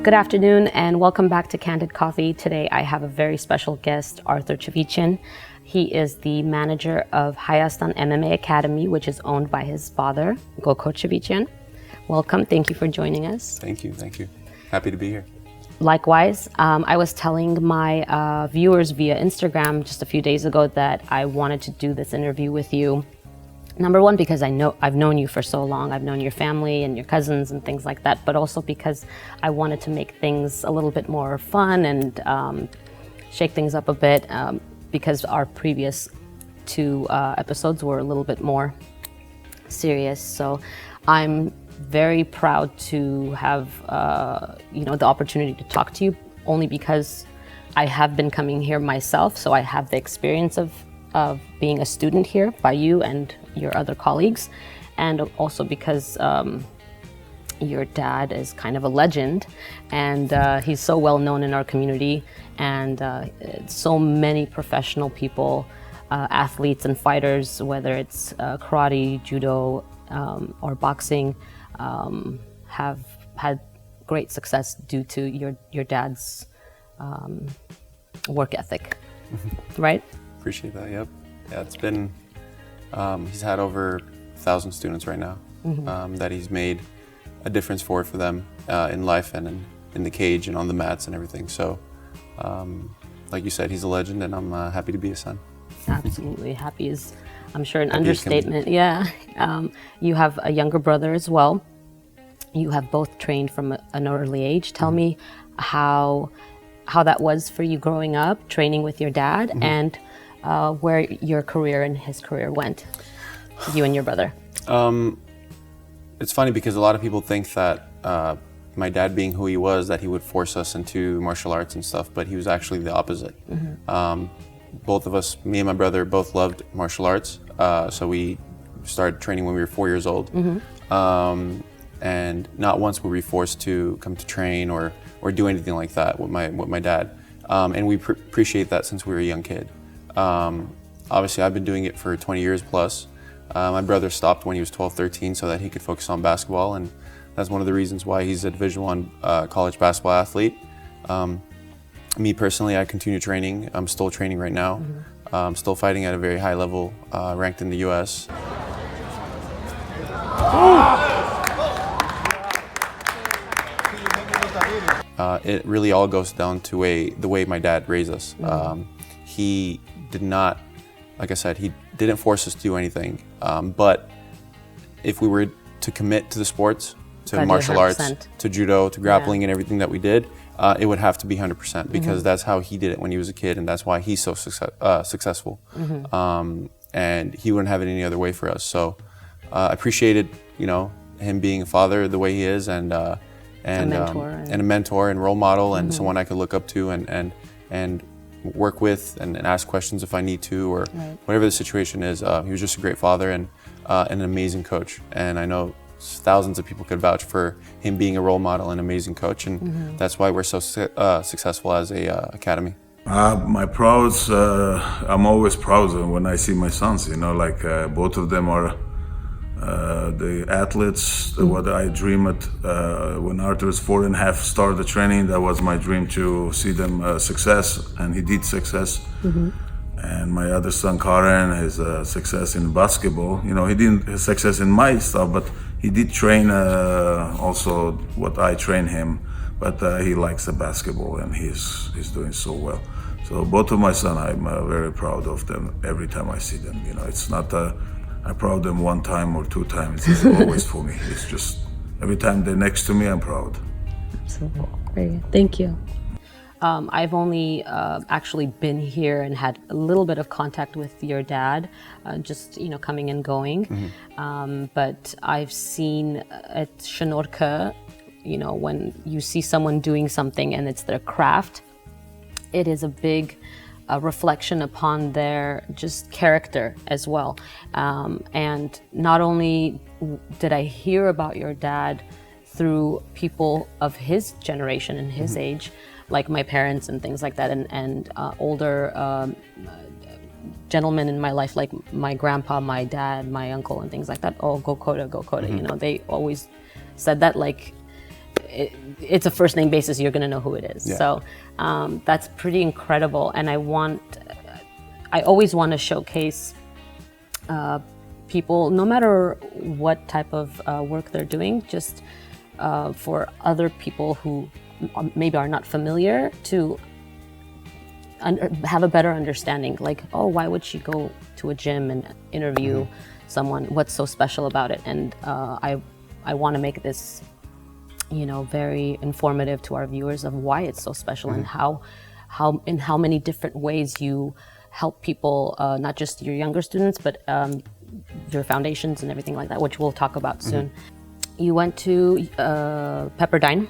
Good afternoon and welcome back to Candid Coffee. Today I have a very special guest, Arthur Chavichin. He is the manager of Hayastan MMA Academy, which is owned by his father, Gokor Chavichin. Welcome, thank you for joining us. Thank you. Happy to be here. Likewise, I was telling my viewers via Instagram just a few days ago that I wanted to do this interview with you. Number one, because I've known you for so long. I've known your family and your cousins and things like that, but also because I wanted to make things a little bit more fun and shake things up a bit because our previous two episodes were a little bit more serious. So I'm very proud to have the opportunity to talk to you, only because I have been coming here myself, so I have the experience of being a student here by you and your other colleagues, and also because your dad is kind of a legend, and he's so well known in our community, and so many professional people, athletes and fighters, whether it's karate, judo, or boxing, have had great success due to your dad's work ethic, right? Appreciate that. Yep. Yeah, it's been. He's had over 1,000 students right now that he's made a difference for them in life and in the cage and on the mats and everything. So, like you said, he's a legend, and I'm happy to be his son. Absolutely, happy is, I'm sure, an understatement. Yeah. You have a younger brother as well. You have both trained from an early age. Tell me how that was for you growing up, training with your dad, and where your career and his career went, you and your brother. It's funny because a lot of people think that my dad, being who he was, that he would force us into martial arts and stuff, but he was actually the opposite. Both of us, me and my brother, both loved martial arts, so we started training when we were 4 years old. And not once were we forced to come to train or do anything like that with my dad. And we appreciate that since we were a young kid. Obviously, I've been doing it for 20 years plus. My brother stopped when he was 12, 13 so that he could focus on basketball, and that's one of the reasons why he's a Division I college basketball athlete. Me personally, I continue training. I'm still training right now. I'm still fighting at a very high level, ranked in the US. It really all goes down to the way my dad raised us. He did not, like I said, he didn't force us to do anything. But if we were to commit to the sports, to martial arts, to judo, to grappling and everything that we did, it would have to be 100% because that's how he did it when he was a kid, and that's why he's so successful. And he wouldn't have it any other way for us. So I appreciated, him being a father the way he is, and a mentor and role model, and someone I could look up to and work with and ask questions if I need to, or whatever the situation is. He was just a great father and an amazing coach, and I know thousands of people could vouch for him being a role model and amazing coach, and that's why we're so successful as a academy. I'm always proud when I see my sons, both of them are the athletes, what I dreamed when Arthur was 4.5, started the training. That was my dream, to see them success, and he did success. And my other son, Karen, has success in basketball. He didn't have success in my stuff, but he did train also what I train him. But he likes the basketball, and he's doing so well. So both of my sons, I'm very proud of them every time I see them. It's not I'm proud of them one time or two times. It's always for me. It's just every time they're next to me, I'm proud. Absolutely. Great. Thank you. I've only actually been here and had a little bit of contact with your dad, just coming and going. But I've seen at Shinorka, when you see someone doing something and it's their craft, it is a big reflection upon their just character as well. And not only did I hear about your dad through people of his generation and his age, like my parents and things like that, and older gentlemen in my life, like my grandpa, my dad, my uncle, and things like that. Oh, Gokor, Gokor. They always said that, like, it's a first name basis. You're going to know who it is. Yeah. So that's pretty incredible. And I always want to showcase people, no matter what type of work they're doing, just for other people who maybe are not familiar to have a better understanding. Like, oh, why would she go to a gym and interview someone? What's so special about it? And I want to make this, very informative to our viewers of why it's so special and how many different ways you help people, not just your younger students, but your foundations and everything like that, which we'll talk about soon. You went to Pepperdine.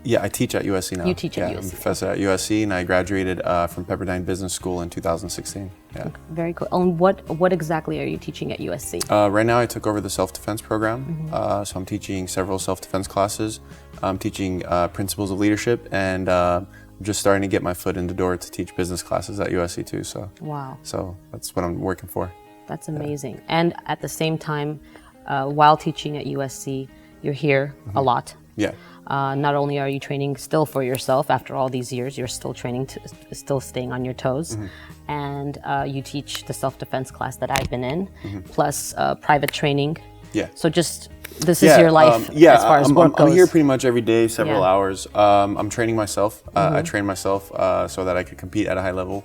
Yeah, I teach at USC now. You teach at USC. I'm a professor at USC, and I graduated from Pepperdine Business School in 2016. Yeah. Very cool. And what exactly are you teaching at USC? Right now, I took over the self-defense program. So I'm teaching several self-defense classes. I'm teaching principles of leadership, and I'm just starting to get my foot in the door to teach business classes at USC too. So Wow. So that's what I'm working for. That's amazing. Yeah. And at the same time, while teaching at USC, you're here a lot. Yeah. Not only are you training still for yourself after all these years, you're still training, still staying on your toes. And you teach the self-defense class that I've been in, plus private training. Yeah. So this is your life as far as work goes. I'm here pretty much every day, several hours. I'm training myself. I train myself so that I could compete at a high level.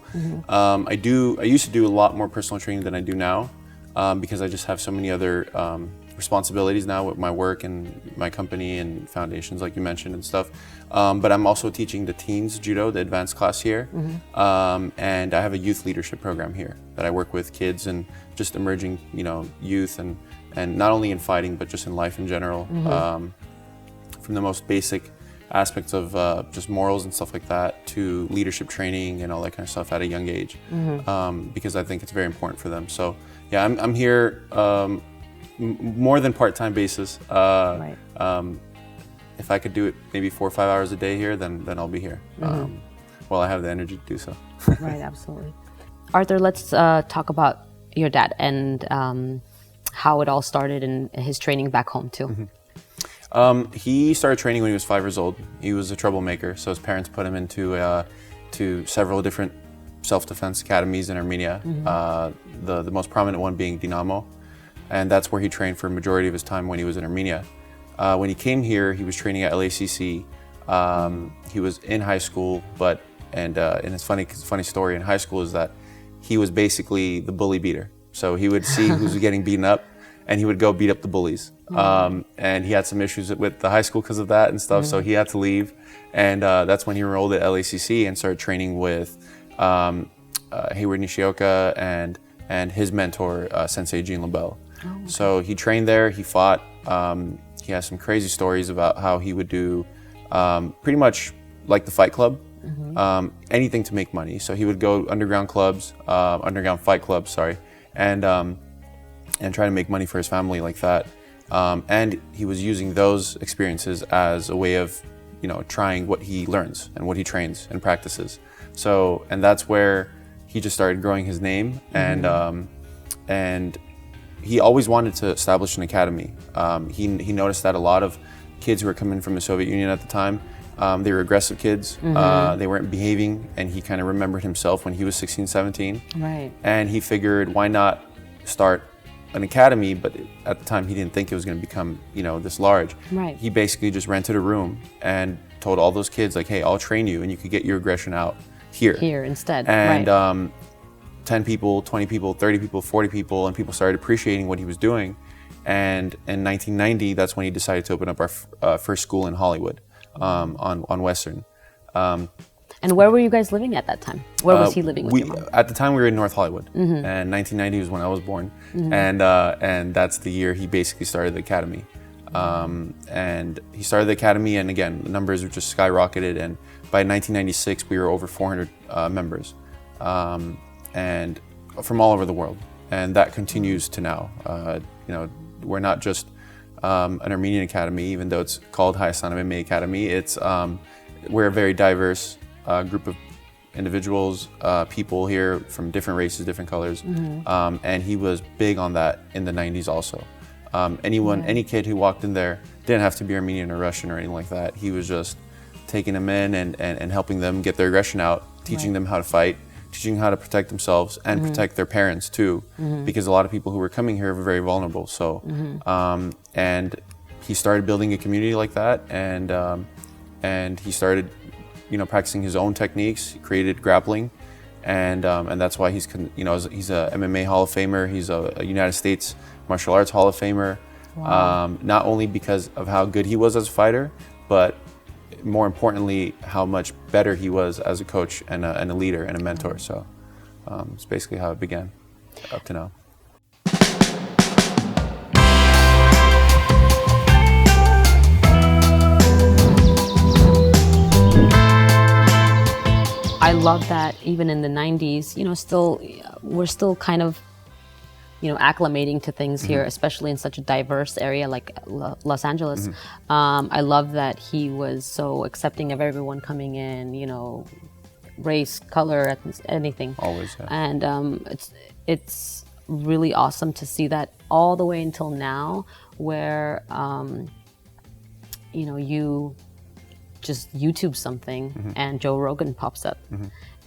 I used to do a lot more personal training than I do now because I just have so many other responsibilities now with my work and my company and foundations, like you mentioned, and stuff. But I'm also teaching the teens judo, the advanced class here. And I have a youth leadership program here that I work with kids and just emerging, youth and not only in fighting, but just in life in general. From the most basic aspects of just morals and stuff like that to leadership training and all that kind of stuff at a young age, because I think it's very important for them. So yeah, I'm here more than part-time basis. Right. If I could do it maybe 4 or 5 hours a day here, then I'll be here. Well, I have the energy to do so. Right, absolutely. Arthur, let's talk about your dad and how it all started in his training back home too. He started training when he was 5 years old. He was a troublemaker, so his parents put him into to several different self-defense academies in Armenia. The most prominent one being Dinamo, and that's where he trained for a majority of his time when he was in Armenia. When he came here, he was training at LACC. He was in high school, and it's funny story in high school is that he was basically the bully beater. So he would see who's getting beaten up, and he would go beat up the bullies. And he had some issues with the high school because of that and stuff, so he had to leave. And that's when he enrolled at LACC and started training with Hayward Nishioka and his mentor, Sensei Jean LaBelle. Okay. So he trained there, he fought. He has some crazy stories about how he would do pretty much like the Fight Club, anything to make money. So he would go underground fight clubs, sorry, and try to make money for his family like that. And he was using those experiences as a way of, trying what he learns and what he trains and practices. So, and that's where he just started growing his name, and he always wanted to establish an academy. He noticed that a lot of kids who were coming from the Soviet Union at the time, they were aggressive kids. They weren't behaving, and he kind of remembered himself when he was 16, 17. Right. And he figured, why not start an academy? But at the time, he didn't think it was going to become, this large. Right. He basically just rented a room and told all those kids, like, hey, I'll train you, and you could get your aggression out here. Here instead. And right. 10 people, 20 people, 30 people, 40 people, and people started appreciating what he was doing. And in 1990, that's when he decided to open up our first school in Hollywood, on Western. And where were you guys living at that time? Where was he living with your mom? At the time, we were in North Hollywood, and 1990 was when I was born, and that's the year he basically started the academy. And he started the academy, and again, the numbers were just skyrocketed, and by 1996, we were over 400 members, and from all over the world, and that continues to now. We're not just an Armenian academy, even though it's called Hayastan MMA Academy. We're a very diverse group of individuals, people here from different races, different colors, and he was big on that in the 90s also. Any kid who walked in there didn't have to be Armenian or Russian or anything like that. He was just taking them in and helping them get their aggression out, teaching them how to fight, teaching how to protect themselves and protect their parents too, because a lot of people who were coming here were very vulnerable. So, and he started building a community like that, and he started, practicing his own techniques. He created grappling, and that's why he's a MMA Hall of Famer. He's a United States Martial Arts Hall of Famer. Wow. Not only because of how good he was as a fighter, but more importantly, how much better he was as a coach and a leader and a mentor. So it's basically how it began up to now. I love that even in the 90s, we're still kind of, acclimating to things here, especially in such a diverse area like Los Angeles. I love that he was so accepting of everyone coming in, race, color, anything. Always, yeah. And it's really awesome to see that all the way until now, where you just YouTube something and Joe Rogan pops up.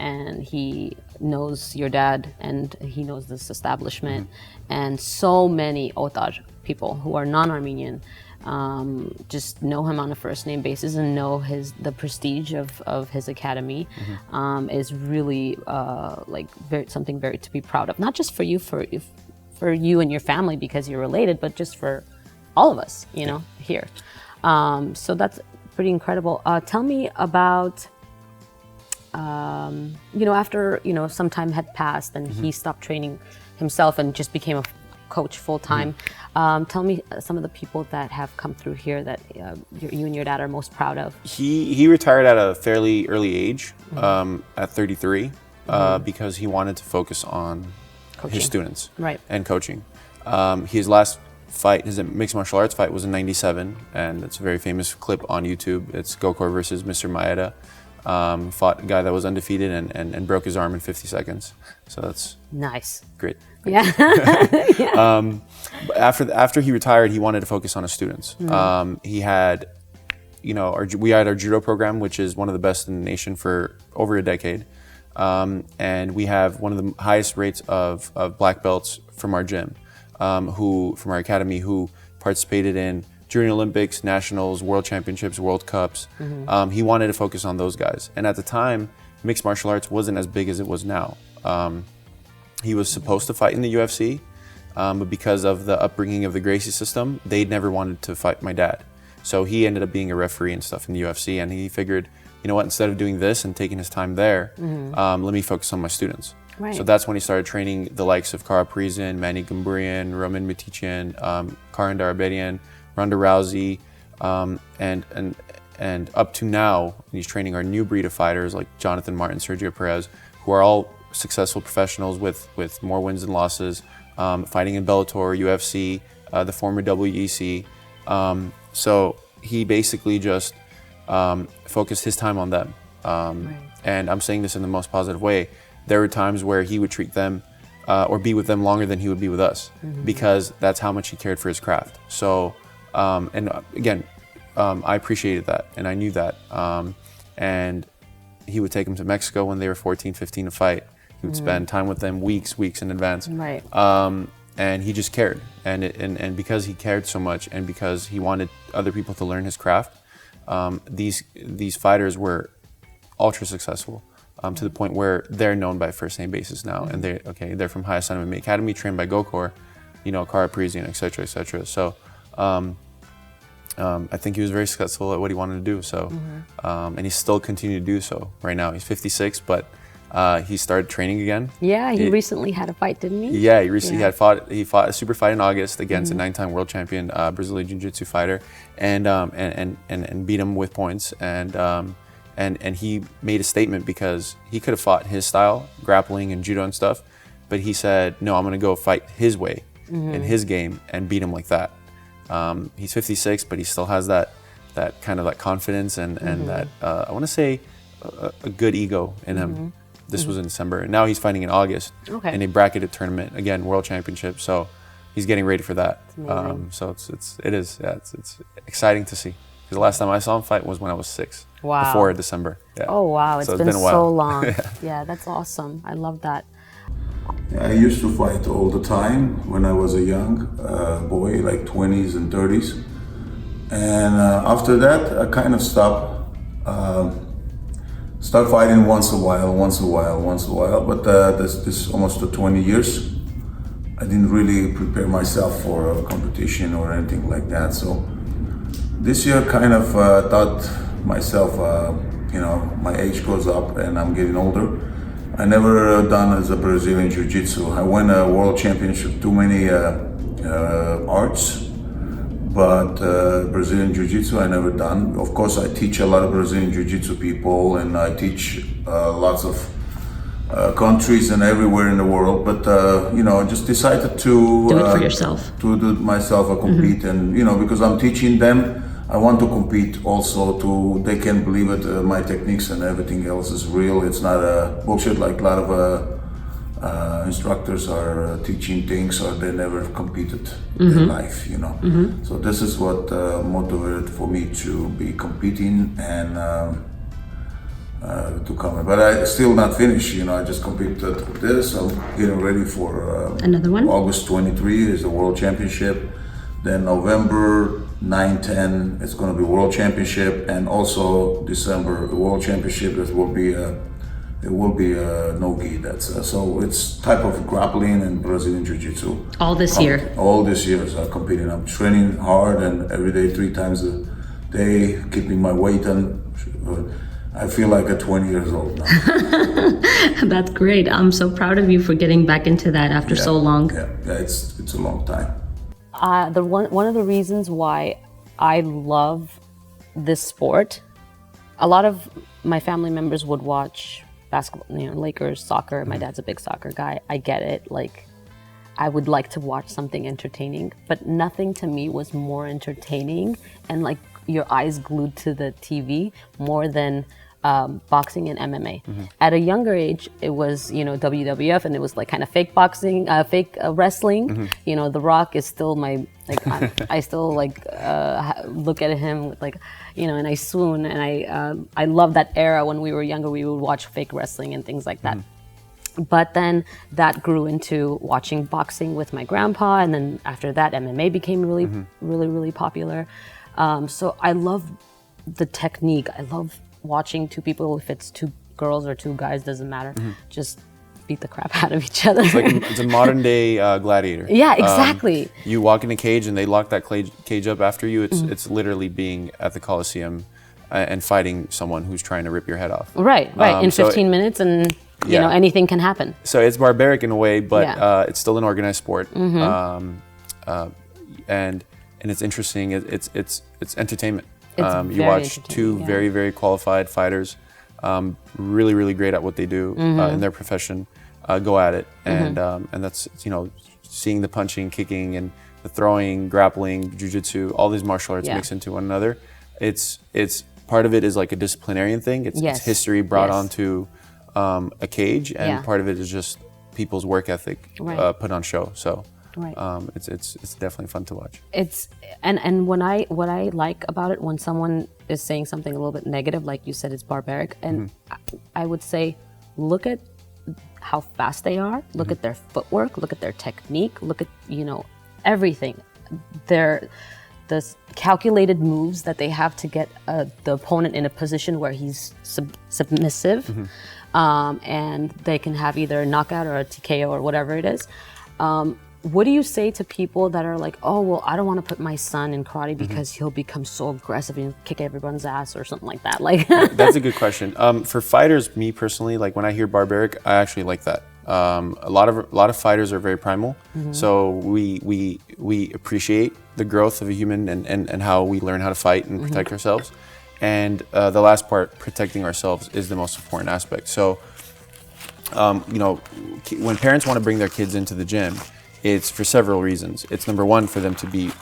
And he knows your dad, and he knows this establishment, and so many Otar people who are non-Armenian just know him on a first name basis and know the prestige of his academy is really something very to be proud of. Not just for you, for you and your family because you're related, but just for all of us, here. So that's pretty incredible. Tell me about. After some time had passed and he stopped training himself and just became a coach full time. Tell me some of the people that have come through here that you and your dad are most proud of. He retired at a fairly early age, at 33, because he wanted to focus on his students and coaching. His last fight, his mixed martial arts fight, was in '97, and it's a very famous clip on YouTube. It's Gokor versus Mr. Maeda. Fought a guy that was undefeated and broke his arm in 50 seconds. So that's nice. Great. Yeah. After he retired, he wanted to focus on his students. He had, we had our judo program, which is one of the best in the nation for over a decade. And we have one of the highest rates of black belts from our gym, from our academy, who participated in Junior Olympics, Nationals, World Championships, World Cups. He wanted to focus on those guys. And at the time, mixed martial arts wasn't as big as it was now. He was supposed to fight in the UFC, but because of the upbringing of the Gracie system, they never wanted to fight my dad. So he ended up being a referee and stuff in the UFC, and he figured, instead of doing this and taking his time there, let me focus on my students. Right. So that's when he started training the likes of Kara Parisyan, Manny Gamburian, Roman Matichian, Karan Darabedian, Ronda Rousey, and up to now, he's training our new breed of fighters like Jonathan Martin, Sergio Perez, who are all successful professionals with more wins than losses, fighting in Bellator, UFC, the former WEC. So he basically just focused his time on them. And I'm saying this in the most positive way. There were times where he would treat them or be with them longer than he would be with us, because that's how much he cared for his craft. So. And again, I appreciated that, and I knew that. And he would take them to Mexico when they were 14, 15 to fight. He would spend time with them weeks in advance. Right. And he just cared. And because he cared so much, and because he wanted other people to learn his craft, these fighters were ultra successful, to the point where they're known by first name basis now. And they're from Hayastan MMA Academy, trained by Gokor, Kara Parisyan, et cetera. So. I think he was very successful at what he wanted to do. So, and he's still continuing to do so right now. He's 56, but he started training again. Yeah, he recently had a fight, didn't he? Yeah, he recently fought a super fight in August against a 9-time world champion Brazilian Jiu-Jitsu fighter, and beat him with points. And he made a statement, because he could have fought his style, grappling and judo and stuff, but he said, no, I'm going to go fight his way in his game and beat him like that. He's 56, but he still has that kind of like confidence and that I want to say a good ego in him. This was in December, and now he's fighting in August in a bracketed tournament, again, World Championship. So he's getting ready for that. So it's exciting to see. Because the last time I saw him fight was when I was 6. Wow. Before December. Yeah. Oh wow, it's been a while. so long. Yeah, that's awesome. I love that. I used to fight all the time when I was a young boy, like 20s and 30s. And after that, I kind of stopped. Start fighting once a while. But this almost 20 years, I didn't really prepare myself for a competition or anything like that. So this year, kind of thought myself, my age goes up and I'm getting older. I never done as a Brazilian Jiu-Jitsu. I won a world championship, too many arts, but Brazilian Jiu-Jitsu I never done. Of course, I teach a lot of Brazilian Jiu-Jitsu people, and I teach lots of countries and everywhere in the world. But I just decided to Do it for yourself. To do it myself, I compete, and because I'm teaching them. I want to compete also they can believe it, my techniques and everything else is real. It's not a bullshit like a lot of instructors are teaching things or they never competed in life, So this is what motivated for me to be competing and to come. But I still not finished, I just competed with this. I'm getting ready for another one. August 23 is the World Championship. Then November 9-10, it's going to be World Championship, and also December World Championship. It will be a no-gi. So it's type of grappling and Brazilian Jiu-Jitsu. All this year. All this year is competing. I'm training hard and every day, 3 times a day, keeping my weight on. I feel like I'm 20 years old now. That's great. I'm so proud of you for getting back into that after so long. Yeah, it's a long time. One of the reasons why I love this sport, a lot of my family members would watch basketball, Lakers, soccer. My dad's a big soccer guy. I get it. Like, I would like to watch something entertaining, but nothing to me was more entertaining and like your eyes glued to the TV more than boxing and MMA. At a younger age, it was, WWF, and it was like kind of fake boxing, fake wrestling. The Rock is still my, I still look at him with and I swoon, and I love that era when we were younger. We would watch fake wrestling and things like that. But then that grew into watching boxing with my grandpa, and then after that, MMA became really popular. So I love the technique. I love watching 2 people, if it's 2 girls or 2 guys, doesn't matter, just beat the crap out of each other. It's a modern day gladiator. Yeah, exactly. You walk in a cage and they lock that cage up after you. It's literally being at the Coliseum and fighting someone who's trying to rip your head off. Right. In 15 minutes, and anything can happen. So it's barbaric in a way, but it's still an organized sport. And it's interesting. It's entertainment. You watch 2 very, very qualified fighters, really great at what they do in their profession, go at it, and that's seeing the punching, kicking, and the throwing, grappling, jiu-jitsu, all these martial arts mix into one another. It's part of it is like a disciplinarian thing. It's history brought onto a cage, and part of it is just people's work ethic put on show. So. It's definitely fun to watch. And what I like about it, when someone is saying something a little bit negative, like you said, it's barbaric, and I would say, look at how fast they are, look at their footwork, look at their technique, look at everything. The calculated moves that they have to get the opponent in a position where he's submissive, and they can have either a knockout or a TKO or whatever it is. What do you say to people that are like, oh, well, I don't want to put my son in karate because he'll become so aggressive and kick everyone's ass or something like that? That's a good question. For fighters, me personally, like when I hear barbaric, I actually like that. A lot of fighters are very primal, so we appreciate the growth of a human and how we learn how to fight and protect ourselves. And the last part, protecting ourselves, is the most important aspect. So, when parents want to bring their kids into the gym, it's for several reasons. It's number one, for them to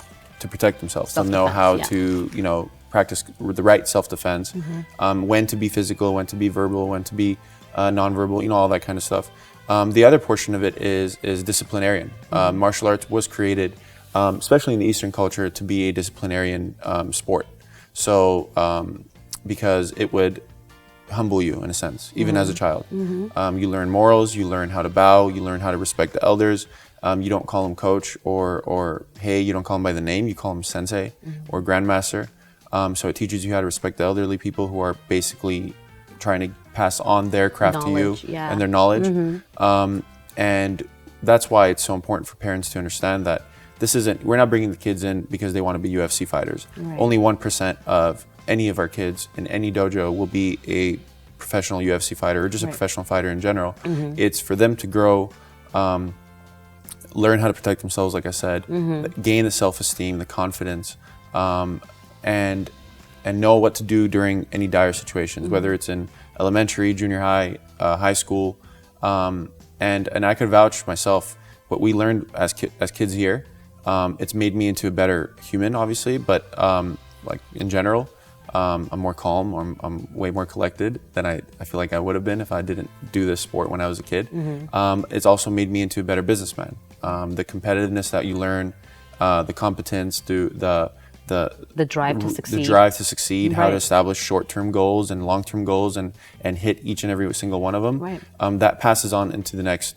protect themselves, to know how to practice the right self-defense, when to be physical, when to be verbal, when to be nonverbal, all that kind of stuff. The other portion of it is disciplinarian. Martial arts was created, especially in the Eastern culture, to be a disciplinarian sport. So because it would humble you in a sense, even as a child. You learn morals, you learn how to bow, you learn how to respect the elders. You don't call him coach or hey, you don't call him by the name, you call him sensei or grandmaster. So it teaches you how to respect the elderly people who are basically trying to pass on their craft to you and their knowledge. And that's why it's so important for parents to understand that we're not bringing the kids in because they want to be UFC fighters. Only 1% of any of our kids in any dojo will be a professional UFC fighter or just a professional fighter in general. It's for them to grow, learn how to protect themselves, like I said, gain the self-esteem, the confidence, and know what to do during any dire situations, whether it's in elementary, junior high, high school. And I could vouch myself, what we learned as kids here, it's made me into a better human, obviously, but like in general, I'm more calm, I'm way more collected than I feel like I would have been if I didn't do this sport when I was a kid. It's also made me into a better businessman. The competitiveness that you learn, the competence, the drive to succeed. The drive to succeed, how to establish short-term goals and long-term goals and hit each and every single one of them. That passes on into the next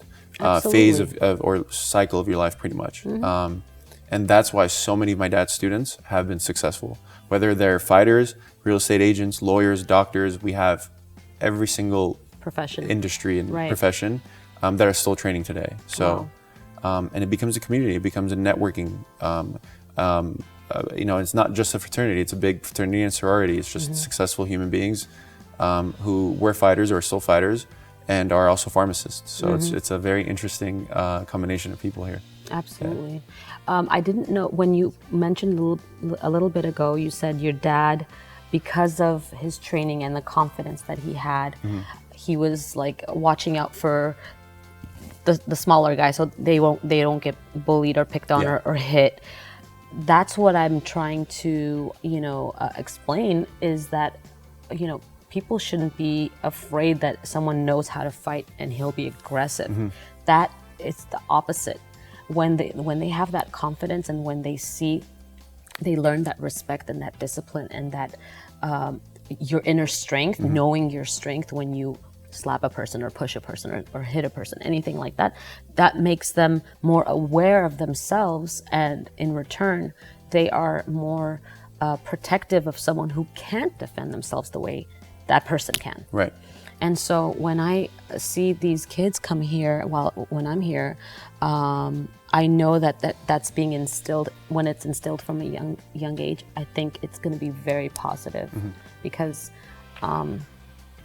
phase of or cycle of your life pretty much. And that's why so many of my dad's students have been successful. Whether they're fighters, real estate agents, lawyers, doctors, we have every single profession, industry and profession that are still training today. So, and it becomes a community, it becomes a networking. It's not just a fraternity, it's a big fraternity and sorority. It's just successful human beings who were fighters or are still fighters and are also pharmacists. So it's a very interesting combination of people here. Absolutely. I didn't know, when you mentioned a little bit ago, you said your dad, because of his training and the confidence that he had, he was like watching out for the smaller guys so they don't get bullied or picked on or hit. That's what I'm trying to, explain, is that, people shouldn't be afraid that someone knows how to fight and he'll be aggressive. That is the opposite. When they have that confidence and when they learn that respect and that discipline and that your inner strength, knowing your strength when you slap a person or push a person or hit a person, anything like that, that makes them more aware of themselves, and in return, they are more protective of someone who can't defend themselves the way that person can. Right. And so when I see these kids come here, when I'm here, I know that's being instilled. When it's instilled from a young age, I think it's going to be very positive, because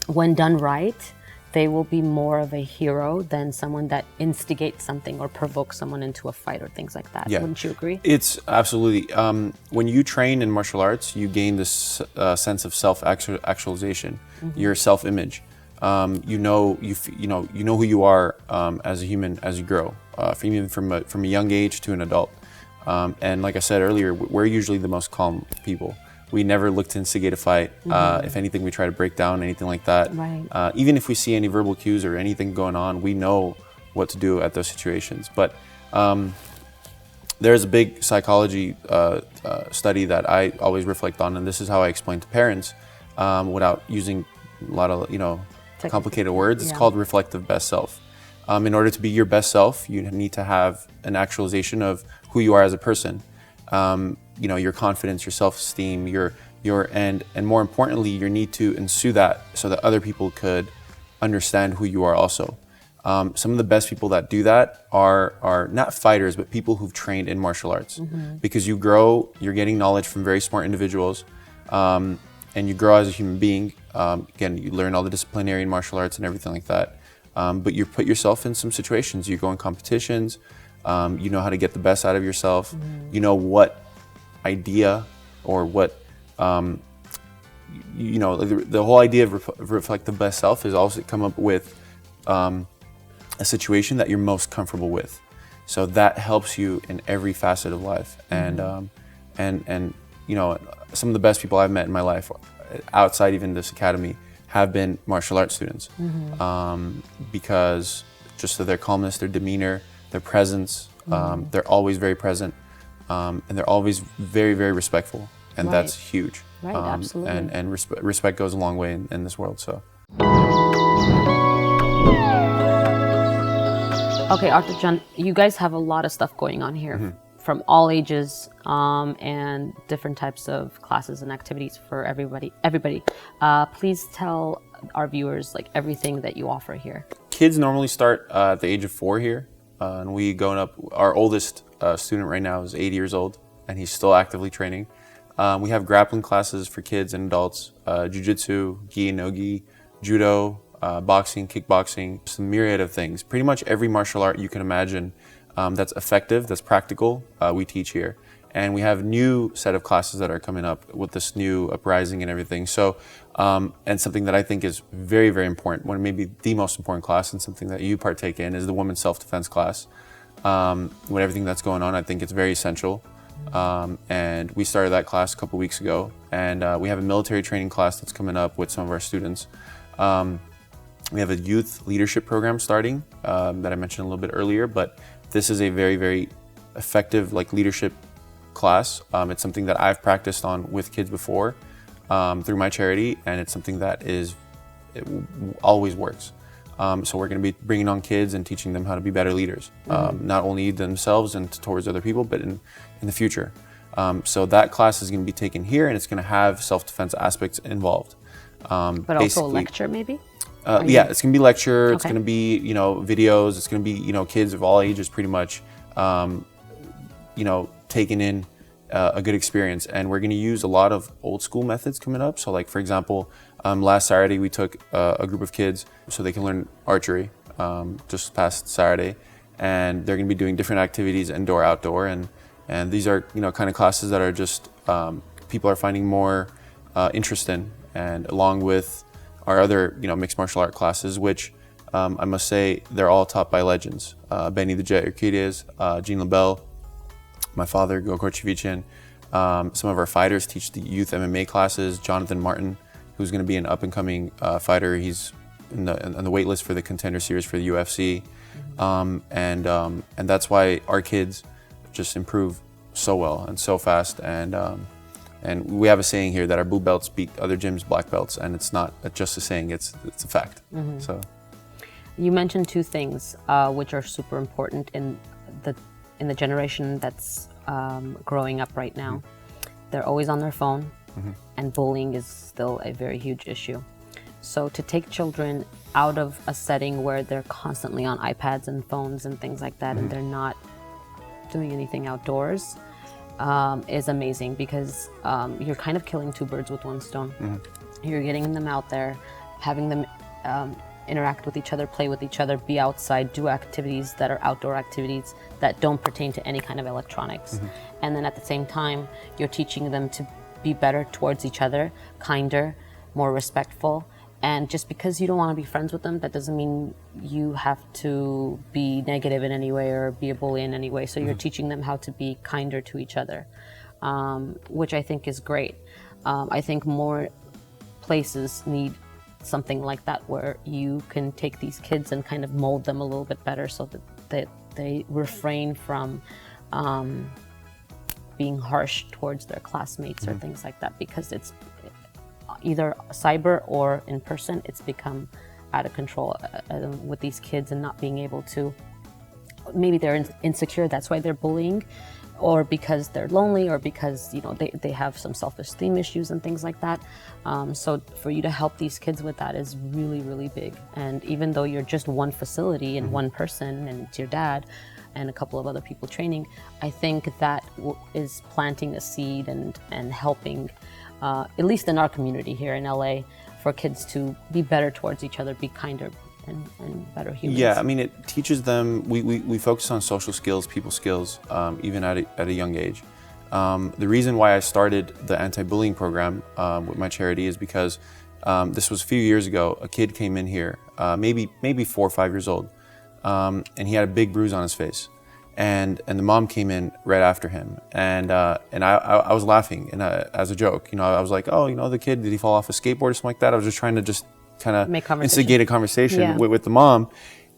when done right, they will be more of a hero than someone that instigates something or provokes someone into a fight or things like that. Wouldn't you agree? It's absolutely. When you train in martial arts, you gain this sense of self-actualization, your self-image. You know who you are as a human as you grow, even from a young age to an adult. And like I said earlier, we're usually the most calm people. We never look to instigate a fight. If anything, we try to break down anything like that. Even if we see any verbal cues or anything going on, we know what to do at those situations. But there's a big psychology study that I always reflect on, and this is how I explain to parents without using a lot of complicated words. It's called reflective best self. In order to be your best self, you need to have an actualization of who you are as a person. Your confidence, your self-esteem, and more importantly, you need to ensue that so that other people could understand who you are also. Some of the best people that do that are not fighters, but people who've trained in martial arts. Because you grow, you're getting knowledge from very smart individuals, and you grow as a human being. Again, you learn all the disciplinary martial arts and everything like that. But you put yourself in some situations. You go in competitions. You know how to get the best out of yourself. You know what idea or what the whole idea of reflect the best self is also come up with a situation that you're most comfortable with. So that helps you in every facet of life. And some of the best people I've met in my life outside even this academy have been martial arts students, because just their calmness, their demeanor, their presence. They're always very present, and they're always very, very respectful, and that's huge. Right, absolutely. And respect goes a long way in this world. So. Okay, Arthurjan, you guys have a lot of stuff going on here, from all ages, and different types of classes and activities for everybody. Please tell our viewers like everything that you offer here. Kids normally start at the age of 4 here, and we going up. Our oldest student right now is 8 years old, and he's still actively training. We have grappling classes for kids and adults, jiu-jitsu, gi, no-gi, judo, boxing, kickboxing, just a myriad of things. Pretty much every martial art you can imagine that's effective, that's practical, we teach here. And we have new set of classes that are coming up with this new uprising and everything. So, and something that I think is very, very important, one maybe the most important class, and something that you partake in, is the women's self-defense class. With everything that's going on, I think it's very essential. And we started that class a couple weeks ago, and we have a military training class that's coming up with some of our students. We have a youth leadership program starting that I mentioned a little bit earlier, but this is a very, very effective leadership class. It's something that I've practiced on with kids before through my charity, and it's something that it always works. So we're going to be bringing on kids and teaching them how to be better leaders, not only themselves and towards other people, but in the future. So that class is going to be taken here, and it's going to have self-defense aspects involved. But also a lecture, maybe? Yeah, it's going to be lecture. Okay. It's going to be, videos. It's going to be, kids of all ages pretty much, taking in a good experience. And we're going to use a lot of old school methods coming up. So like, for example, last Saturday, we took a group of kids so they can learn archery just past Saturday. And they're going to be doing different activities, indoor, outdoor. And these are, kind of classes that are just, people are finding more interest in. And along with our other, mixed martial art classes, which I must say, they're all taught by legends. Benny the Jet Urquidez, Jean LaBelle, my father, Gokor. Some of our fighters teach the youth MMA classes. Jonathan Martin, who's going to be an up-and-coming fighter. He's on the wait list for the Contender Series for the UFC. And that's why our kids just improve so well and so fast. And we have a saying here that our blue belts beat other gyms' black belts, and it's not just a saying; it's a fact. So, you mentioned two things which are super important in the generation that's growing up right now. They're always on their phone, and bullying is still a very huge issue. So to take children out of a setting where they're constantly on iPads and phones and things like that, and they're not doing anything outdoors, is amazing, because you're kind of killing two birds with one stone. You're getting them out there, having them interact with each other, play with each other, be outside, do activities that are outdoor activities that don't pertain to any kind of electronics. And then at the same time, you're teaching them to be better towards each other, kinder, more respectful. And just because you don't want to be friends with them, that doesn't mean you have to be negative in any way or be a bully in any way. So you're teaching them how to be kinder to each other, which I think is great. I think more places need something like that, where you can take these kids and kind of mold them a little bit better, so that they refrain from being harsh towards their classmates or things like that, because it's either cyber or in person, it's become out of control with these kids, and not being able to, maybe they're insecure, that's why they're bullying, or because they're lonely, or because they have some self-esteem issues and things like that. So for you to help these kids with that is really, really big. And even though you're just one facility and one person, and it's your dad and a couple of other people training, I think that is planting a seed and helping, at least in our community here in LA, for kids to be better towards each other, be kinder and better humans. Yeah, I mean, it teaches them, we focus on social skills, people skills, even at a young age. The reason why I started the anti-bullying program with my charity is because this was a few years ago. A kid came in here, maybe 4 or 5 years old, and he had a big bruise on his face. And the mom came in right after him, and I was laughing, and as a joke, I was like, oh, the kid, did he fall off a skateboard or something like that? I was just trying to kind of instigate a conversation with the mom,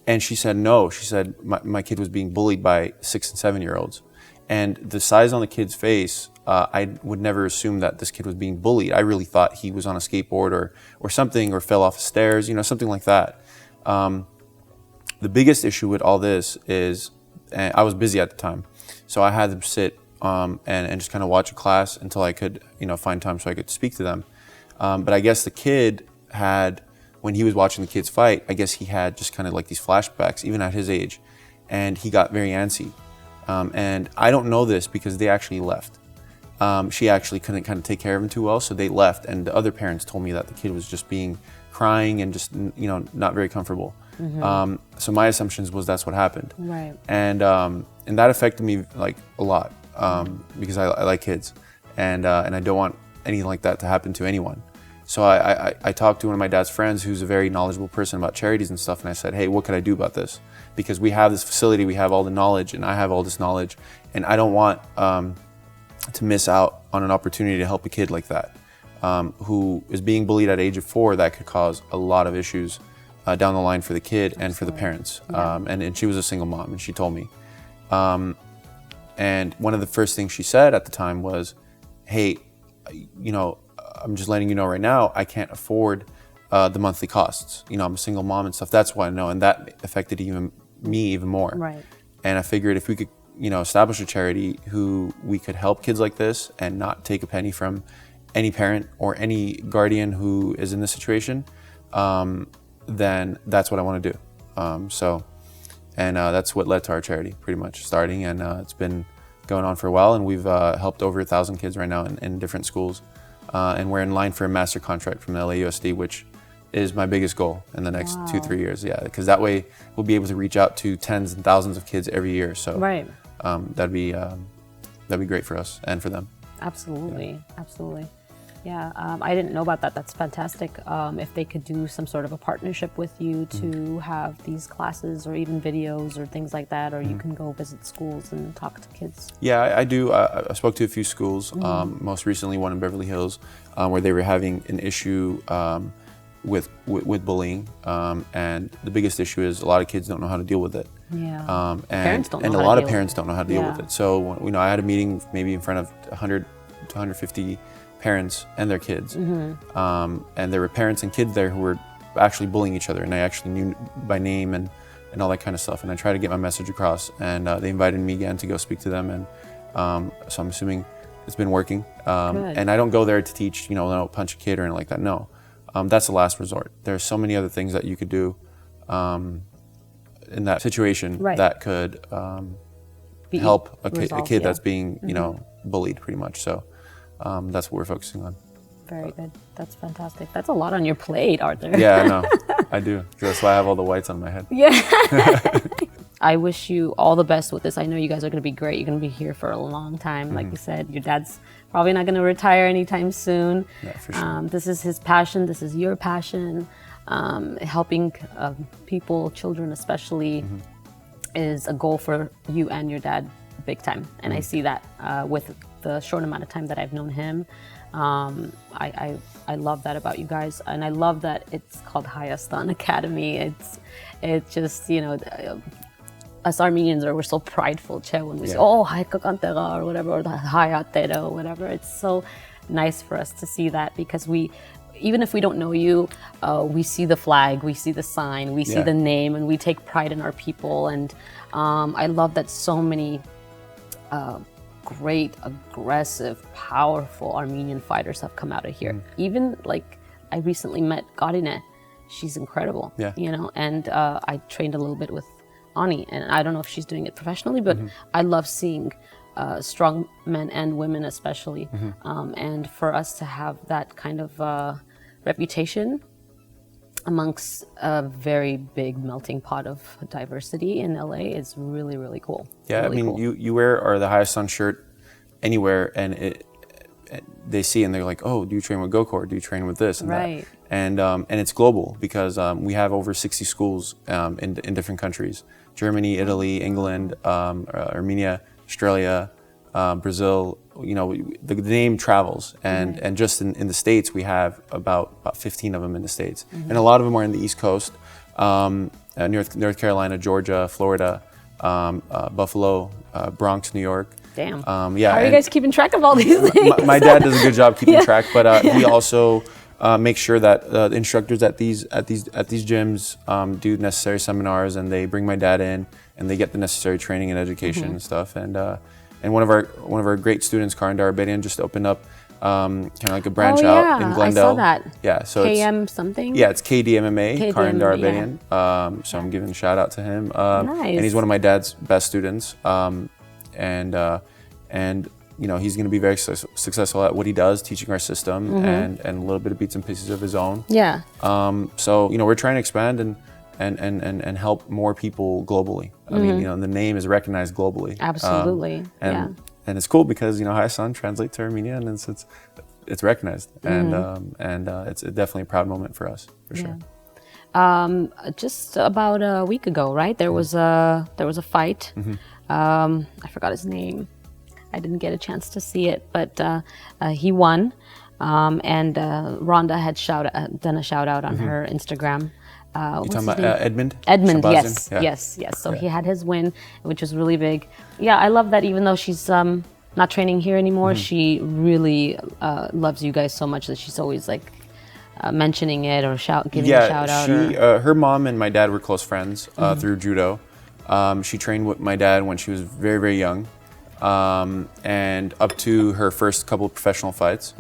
And she said, no, she said, my kid was being bullied by 6 and 7-year-olds. And the size on the kid's face, I would never assume that this kid was being bullied. I really thought he was on a skateboard or something, or fell off the stairs, something like that. The biggest issue with all this is, and I was busy at the time, so I had to sit and just kind of watch a class until I could, find time so I could speak to them. But I guess the kid had, when he was watching the kids fight, I guess he had just kind of like these flashbacks, even at his age, and he got very antsy. And I don't know this because they actually left. She actually couldn't kind of take care of him too well, so they left. And the other parents told me that the kid was just crying and just, not very comfortable. So my assumptions was that's what happened. Right. And that affected me like a lot because I like kids, and I don't want anything like that to happen to anyone. So I talked to one of my dad's friends who's a very knowledgeable person about charities and stuff, and I said, hey, what could I do about this? Because we have this facility, we have all the knowledge, and I have all this knowledge, and I don't want to miss out on an opportunity to help a kid like that who is being bullied at the age of 4. That could cause a lot of issues down the line for the kid and for the parents. Yeah. And she was a single mom, and she told me. And one of the first things she said at the time was, hey, I'm just letting you know right now, I can't afford the monthly costs. I'm a single mom and stuff. That's why I know. And that affected me even more. Right. And I figured if we could, establish a charity who we could help kids like this and not take a penny from any parent or any guardian who is in this situation, then that's what I want to do. That's what led to our charity, pretty much starting. And it's been going on for a while, and we've helped over 1,000 kids right now in different schools. And we're in line for a master contract from the LAUSD, which is my biggest goal in the next 2-3 years. Yeah, because that way we'll be able to reach out to tens and thousands of kids every year. So right. That'd be great for us and for them. Absolutely, yeah. Absolutely. Yeah, I didn't know about that. That's fantastic. If they could do some sort of a partnership with you to have these classes or even videos or things like that, or you can go visit schools and talk to kids. Yeah, I do. I spoke to a few schools, most recently one in Beverly Hills, where they were having an issue with bullying. And the biggest issue is a lot of kids don't know how to deal with it. Yeah. And a lot of parents don't know how to deal with it. So, I had a meeting maybe in front of 100 to 150 parents and their kids. And there were parents and kids there who were actually bullying each other, and I actually knew by name and all that kind of stuff. And I tried to get my message across, and they invited me again to go speak to them. And so I'm assuming it's been working. And I don't go there to teach, don't punch a kid or anything like that. No, that's the last resort. There's so many other things that you could do in that situation that could help a kid that's being, bullied pretty much. So that's what we're focusing on. Very good. That's fantastic. That's a lot on your plate, Arthur. Yeah, I know. I do. That's why I have all the whites on my head. Yeah. I wish you all the best with this. I know you guys are going to be great. You're going to be here for a long time. Like you said, your dad's probably not going to retire anytime soon. Yeah, for sure. This is his passion. This is your passion. Helping people, children especially, is a goal for you and your dad big time. And I see that with the short amount of time that I've known him. I love that about you guys, and I love that it's called Hayastan Academy. It's just, us Armenians we're so prideful, when we say, oh, Haykakantera or whatever, or Hayatera or whatever. It's so nice for us to see that, because even if we don't know you, we see the flag, we see the sign, we see the name, and we take pride in our people. And I love that so many great, aggressive, powerful Armenian fighters have come out of here. Even I recently met Garine. She's incredible, and I trained a little bit with Ani, and I don't know if she's doing it professionally, but I love seeing strong men and women especially, and for us to have that kind of reputation amongst a very big melting pot of diversity in LA is really, really cool. Yeah, really cool. Cool. You wear the Hayastan shirt anywhere, and they see and they're like, oh, do you train with Gokor? Do you train with this and that? And it's global, because we have over 60 schools in different countries: Germany, Italy, England, Armenia, Australia, Brazil. The name travels, and just in the States we have about 15 of them in the States, and a lot of them are in the East Coast. North Carolina, Georgia, Florida, Buffalo, Bronx, New York. Damn. Yeah. How are you guys keeping track of all these things? My dad does a good job keeping track, but he also makes sure that the instructors at these gyms do necessary seminars, and they bring my dad in, and they get the necessary training and education and stuff. And one of our great students, Kandid, just opened up kind of like a branch out in Glendale. I saw that. Yeah, so KM it's something. Yeah, it's KD MMA, Kandid. Yeah. So I'm giving a shout out to him. Nice. And he's one of my dad's best students. And you know, he's going to be very successful at what he does, teaching our system and a little bit of bits and pieces of his own. Yeah. So you know, we're trying to expand and help more people globally. I mean, you know, the name is recognized globally. Absolutely. And it's cool because, you know, Hayastan translates to Armenian, and it's recognized, and it's definitely a proud moment for us, for sure. Just about a week ago, right? There was a fight. I forgot his name. I didn't get a chance to see it, but he won. And Rhonda had done a shout out on her Instagram. You talking about Edmund? Edmund, Shabazian? yes. So he had his win, which was really big. Yeah, I love that even though she's not training here anymore, she really loves you guys so much that she's always like mentioning it or giving a shout out. Her mom and my dad were close friends through judo. She trained with my dad when she was very, very young, and up to her first couple of professional fights.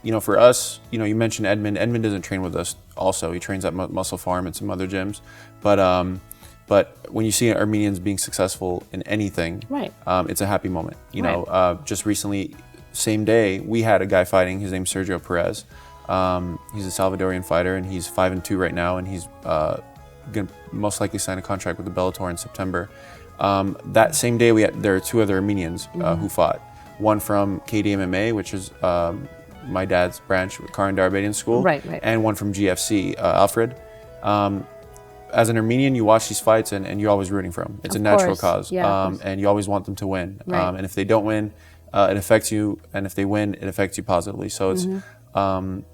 You know, for us, you know, you mentioned Edmund. Edmund doesn't train with us also. He trains at Muscle Farm and some other gyms. But when you see Armenians being successful in anything, right. It's a happy moment. You know, just recently, same day, we had a guy fighting. His name's Sergio Perez. He's a Salvadorian fighter, and he's 5-2 right now, and he's going to most likely sign a contract with the Bellator in September. That same day, there are two other Armenians who fought. One from KD MMA, which is my dad's branch with Karin Darbadian School, right. and one from GFC, Alfred. As an Armenian, you watch these fights and you're always rooting for them. It's a natural cause, and you always want them to win. Right. And if they don't win, it affects you, and if they win, it affects you positively. So it's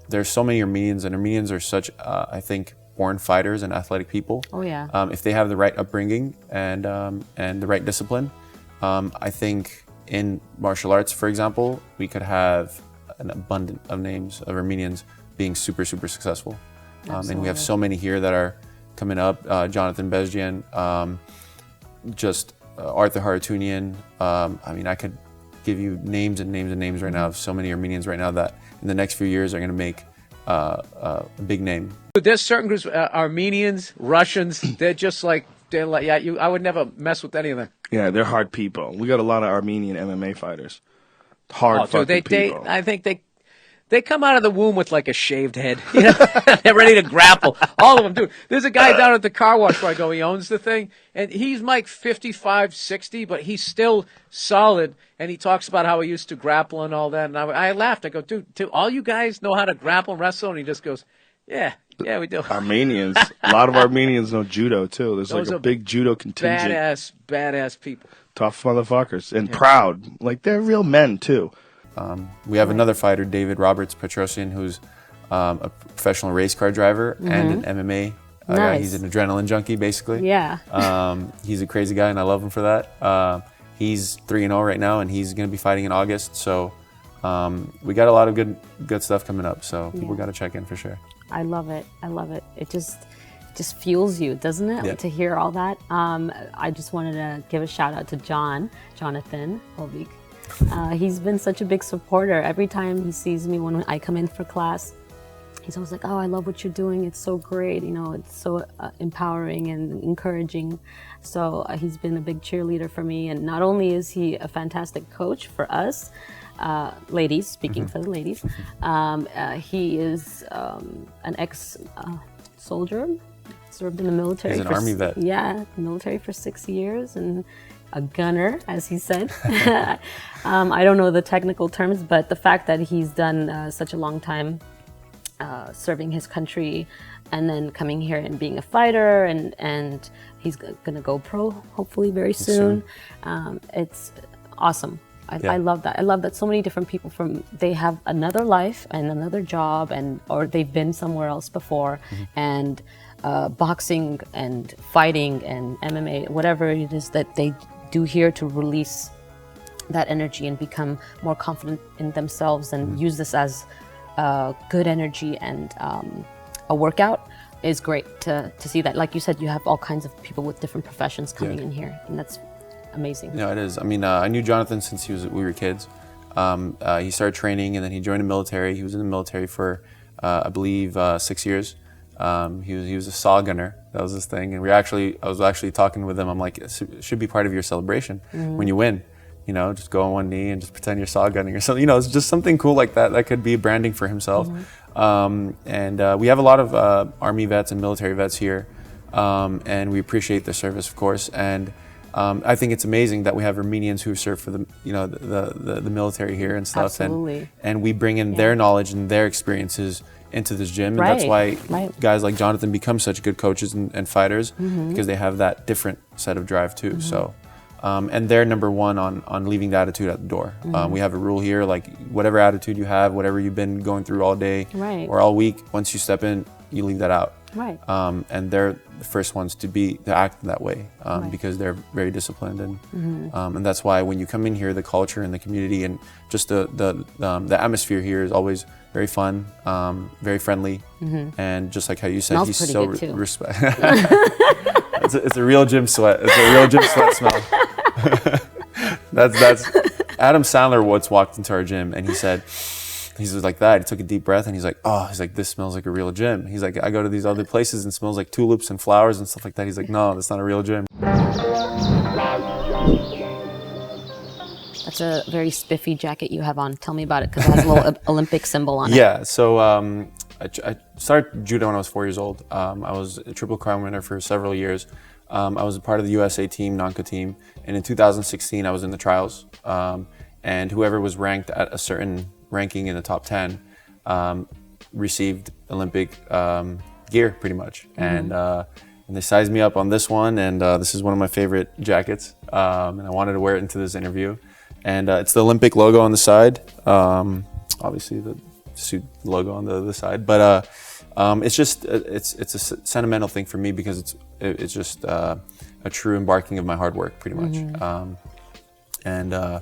there's so many Armenians, and Armenians are such, I think, born fighters and athletic people. Oh yeah. If they have the right upbringing and the right discipline, I think in martial arts, for example, we could have an abundance of names of Armenians being super, super successful. And we have so many here that are coming up. Jonathan Bezjian, Arthur Haratunian. I mean, I could give you names and names and names right now of so many Armenians right now that in the next few years are going to make a big name. There's certain groups, Armenians, Russians, they're I would never mess with any of them. Yeah, they're hard people. We got a lot of Armenian MMA fighters. Hard fucking people. I think they come out of the womb with like a shaved head. You know? They're ready to grapple. All of them do. There's a guy down at the car wash where I go, he owns the thing, and he's like 55, 60, but he's still solid, and he talks about how he used to grapple and all that, and I laughed. I go, dude, all you guys know how to grapple and wrestle? And he just goes, yeah, we do. Armenians. A lot of Armenians know judo, too. There's like a big judo contingent. Badass people. Tough motherfuckers. And proud. Like, they're real men, too. We have another fighter, David Roberts Petrosian, who's a professional race car driver and an MMA guy. He's an adrenaline junkie, basically. Yeah. He's a crazy guy, and I love him for that. He's 3-0 right now, and he's going to be fighting in August. So we got a lot of good stuff coming up. So people got to check in for sure. I love it. It just fuels you, doesn't it? Yeah. To hear all that. I just wanted to give a shout out to Jonathan Holvik. He's been such a big supporter. Every time he sees me when I come in for class, he's always like, oh, I love what you're doing. It's so great. You know, it's so empowering and encouraging. So he's been a big cheerleader for me. And not only is he a fantastic coach for us, ladies, speaking for the ladies, he is an ex-soldier, served in the military. He's an Army vet. Yeah, military for 6 years, and a gunner, as he said. I don't know the technical terms, but the fact that he's done such a long time serving his country and then coming here and being a fighter, and he's going to go pro hopefully very soon. It's awesome. I love that. I love that so many different people they have another life and another job, or they've been somewhere else before, and boxing and fighting and MMA, whatever it is that they do here to release that energy and become more confident in themselves and use this as good energy and a workout is great to see that. Like you said, you have all kinds of people with different professions coming in here, and that's amazing. Yeah, it is. I mean, I knew Jonathan since we were kids. He started training and then he joined the military. He was in the military for, I believe, 6 years. He was a saw gunner. That was his thing. And I was actually talking with him. I'm like, it should be part of your celebration when you win. You know, just go on one knee and just pretend you're saw gunning or something. You know, it's just something cool like that. That could be branding for himself. And we have a lot of Army vets and military vets here, and we appreciate their service, of course. And I think it's amazing that we have Armenians who serve for the military here and stuff. Absolutely. And we bring in their knowledge and their experiences into this gym, and that's why guys like Jonathan become such good coaches and fighters, because they have that different set of drive too. So. And they're number one on leaving the attitude at the door. We have a rule here, like whatever attitude you have, whatever you've been going through all day or all week, once you step in, you leave that out. Right. And they're the first ones to act that way, because they're very disciplined, and that's why when you come in here, the culture and the community and just the atmosphere here is always very fun, very friendly, and just like how you said, he's so respect. It's a real gym sweat. It's a real gym sweat smell. that's Adam Sandler once walked into our gym and he was like that. He took a deep breath and he's like, this smells like a real gym. He's like, I go to these other places and it smells like tulips and flowers and stuff like that. He's like, no, that's not a real gym. That's a very spiffy jacket you have on. Tell me about it, because it has a little Olympic symbol on it. Yeah, so I started judo when I was 4 years old. I was a Triple Crown winner for several years. I was a part of the USA team, Nanka team, and in 2016 I was in the trials. And whoever was ranked at a certain ranking in the top 10 received Olympic gear, pretty much. And they sized me up on this one, and this is one of my favorite jackets. And I wanted to wear it into this interview. And it's the Olympic logo on the side. Obviously the suit logo on the other side, but it's a sentimental thing for me, because it's just a true embarking of my hard work, pretty much. And I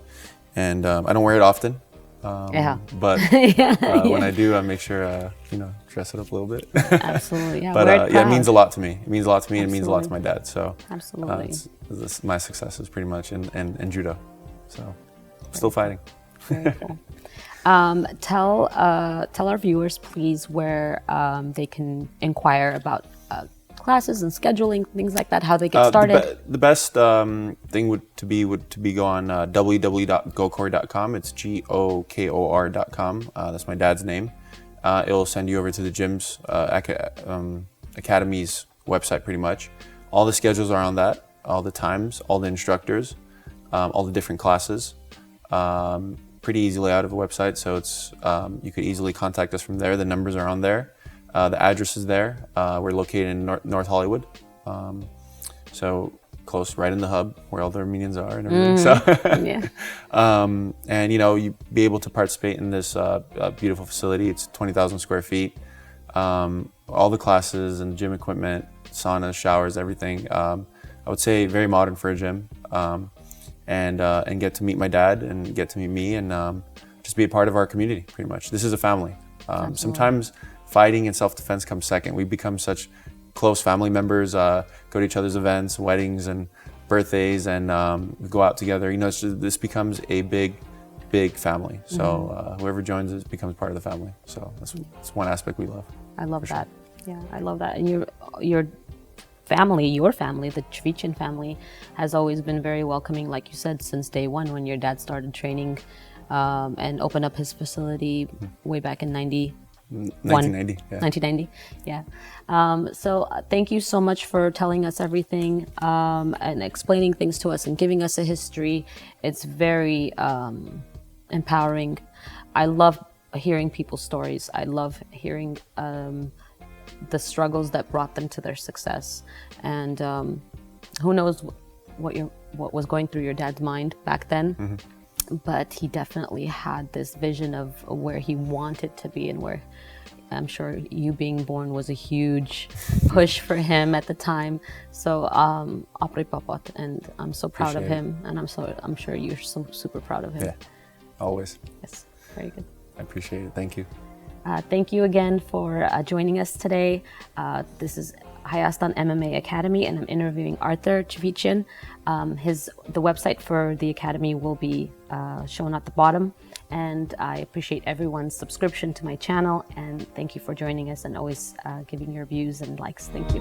don't wear it often, but when I do, I make sure dress it up a little bit. Absolutely, yeah. But it means a lot to me. It means a lot to me, and it means a lot to my dad. So absolutely, my success is pretty much in judo. So still fighting. Very cool. Tell our viewers, please, where they can inquire about classes and scheduling, things like that, how they get started. The best thing would be go on www.gokor.com. It's GOKOR.com. That's my dad's name. It'll send you over to the gym's academy's website, pretty much. All the schedules are on that, all the times, all the instructors, all the different classes. Pretty easy layout of a website, so it's you could easily contact us from there. The numbers are on there. The address is there. We're located in North Hollywood, so close, right in the hub where all the Armenians are and everything. So, and you be able to participate in this beautiful facility. It's 20,000 square feet. All the classes and gym equipment, saunas, showers, everything. I would say very modern for a gym. And get to meet my dad and get to meet me and just be a part of our community, pretty much. This is a family. Sometimes fighting and self-defense comes second. We become such close family members, go to each other's events, weddings and birthdays, and we go out together. This becomes a big family. So whoever joins us becomes part of the family. So that's one aspect we love. I love that. Sure. Yeah, I love that. And your family, the Chviчин family, has always been very welcoming, like you said, since day one when your dad started training and opened up his facility way back in 1990. 1990, yeah. So thank you so much for telling us everything and explaining things to us and giving us a history. It's very empowering. I love hearing people's stories. I love hearing the struggles that brought them to their success, and who knows what was going through your dad's mind back then. but he definitely had this vision of where he wanted to be, and where I'm sure you being born was a huge push for him at the time. So apre papat, and I'm so proud of him, and I'm sure you're so super proud of him. Yeah, always. Yes, very good. I appreciate it. Thank you. Thank you again for joining us today. This is Hayastan MMA Academy, and I'm interviewing Arthur Cvichian. The website for the academy will be shown at the bottom, and I appreciate everyone's subscription to my channel, and thank you for joining us and always giving your views and likes. Thank you.